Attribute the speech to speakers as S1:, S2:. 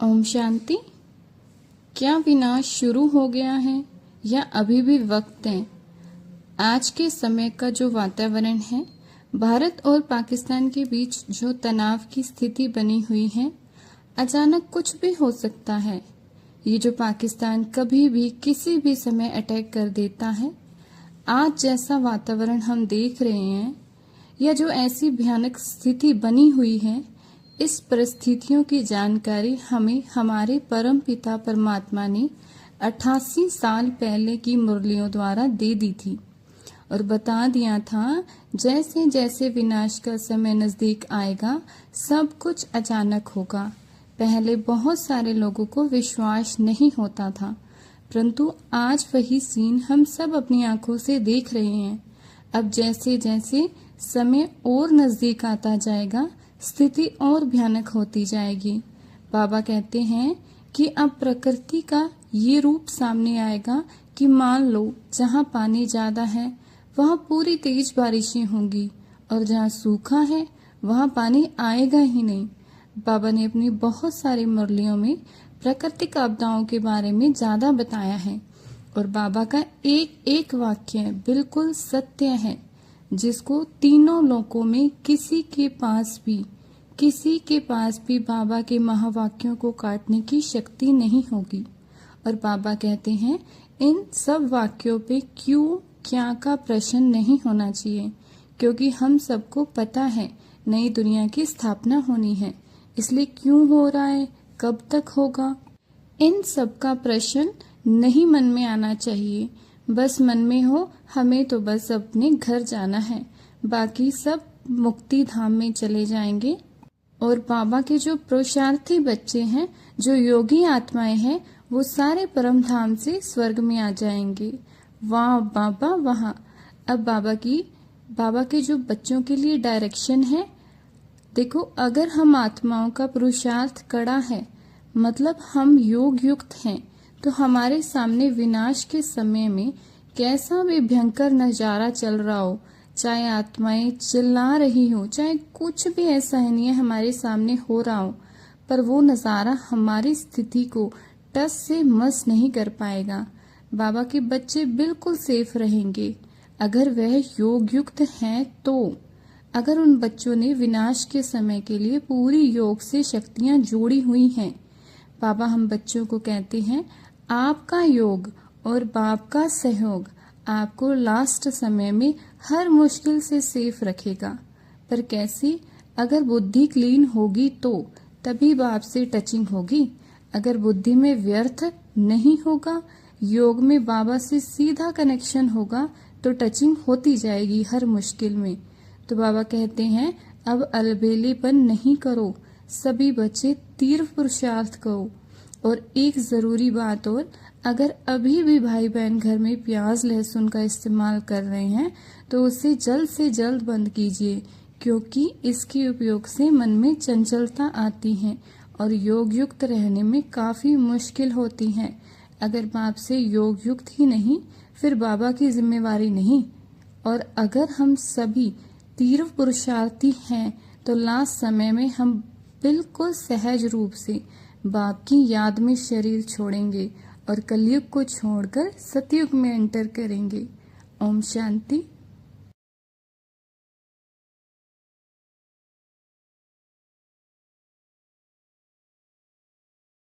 S1: ओम शांति। क्या विनाश शुरू हो गया है या अभी भी वक्त है? आज के समय का जो वातावरण है, भारत और पाकिस्तान के बीच जो तनाव की स्थिति बनी हुई है, अचानक कुछ भी हो सकता है। ये जो पाकिस्तान कभी भी किसी भी समय अटैक कर देता है, आज जैसा वातावरण हम देख रहे हैं या जो ऐसी भयानक स्थिति बनी हुई है, इस परिस्थितियों की जानकारी हमें हमारे परम पिता परमात्मा ने 88 साल पहले की मुरलियों द्वारा दे दी थी और बता दिया था जैसे जैसे विनाश का समय नजदीक आएगा सब कुछ अचानक होगा। पहले बहुत सारे लोगों को विश्वास नहीं होता था, परंतु आज वही सीन हम सब अपनी आंखों से देख रहे हैं। अब जैसे जैसे समय और नजदीक आता जाएगा, स्थिति और भयानक होती जाएगी। बाबा कहते हैं कि अब प्रकृति का ये रूप सामने आएगा कि मान लो जहाँ पानी ज्यादा है वहाँ पूरी तेज बारिशें होंगी और जहाँ सूखा है वहाँ पानी आएगा ही नहीं। बाबा ने अपनी बहुत सारी मुरलियों में प्राकृतिक आपदाओं के बारे में ज्यादा बताया है और बाबा का एक एक वाक्य बिल्कुल सत्य है, जिसको तीनों लोकों में किसी के पास भी बाबा के महावाक्यों को काटने की शक्ति नहीं होगी। और बाबा कहते हैं इन सब वाक्यों पे क्यों क्या का प्रश्न नहीं होना चाहिए, क्योंकि हम सबको पता है नई दुनिया की स्थापना होनी है, इसलिए क्यों हो रहा है, कब तक होगा, इन सब का प्रश्न नहीं मन में आना चाहिए। बस मन में हो हमें तो बस अपने घर जाना है, बाकी सब मुक्ति धाम में चले जाएंगे। और बाबा के जो पुरुषार्थी बच्चे हैं, जो योगी आत्माएं हैं, वो सारे परम धाम से स्वर्ग में आ जाएंगे। वाह बाबा वहाँ। अब बाबा के जो बच्चों के लिए डायरेक्शन है, देखो अगर हम आत्माओं का पुरुषार्थ कड़ा है, मतलब हम योग युक्त हैं, तो हमारे सामने विनाश के समय में कैसा भी भयंकर नजारा चल रहा हो, चाहे आत्माएं चिल्ला रही हो, चाहे कुछ भी ऐसा है नहीं है हमारे सामने हो रहा हो, पर वो नजारा हमारी स्थिति को टस से मस नहीं कर पाएगा। बाबा के बच्चे बिल्कुल सेफ रहेंगे अगर वह योग युक्त हैं तो। अगर उन बच्चों ने विनाश के समय के लिए पूरी योग से शक्तियां जोड़ी हुई हैं, बाबा हम बच्चों को कहते हैं आपका योग और बाप का सहयोग आपको लास्ट समय में हर मुश्किल से सेफ रखेगा। पर कैसी? अगर बुद्धि क्लीन होगी तो तभी बाप से टचिंग होगी। अगर बुद्धि में व्यर्थ नहीं होगा, योग में बाबा से सीधा कनेक्शन होगा, तो टचिंग होती जाएगी हर मुश्किल में। तो बाबा कहते हैं अब अलबेलेपन नहीं करो, सभी बच्चे तीव्र पुरुषार्थ करो। और एक जरूरी बात और, अगर अभी भी भाई बहन घर में प्याज लहसुन का इस्तेमाल कर रहे हैं तो उसे जल्द से जल्द बंद कीजिए, क्योंकि इसके उपयोग से मन में चंचलता आती है और योग युक्त रहने में काफी मुश्किल होती है। अगर बाप से योग युक्त ही नहीं, फिर बाबा की जिम्मेवारी नहीं। और अगर हम सभी तीव्र पुरुषार्थी हैं तो लास्ट समय में हम बिल्कुल सहज रूप से बाप की याद में शरीर छोड़ेंगे और कलयुग को छोड़कर सतयुग में एंटर करेंगे। ओम शांति।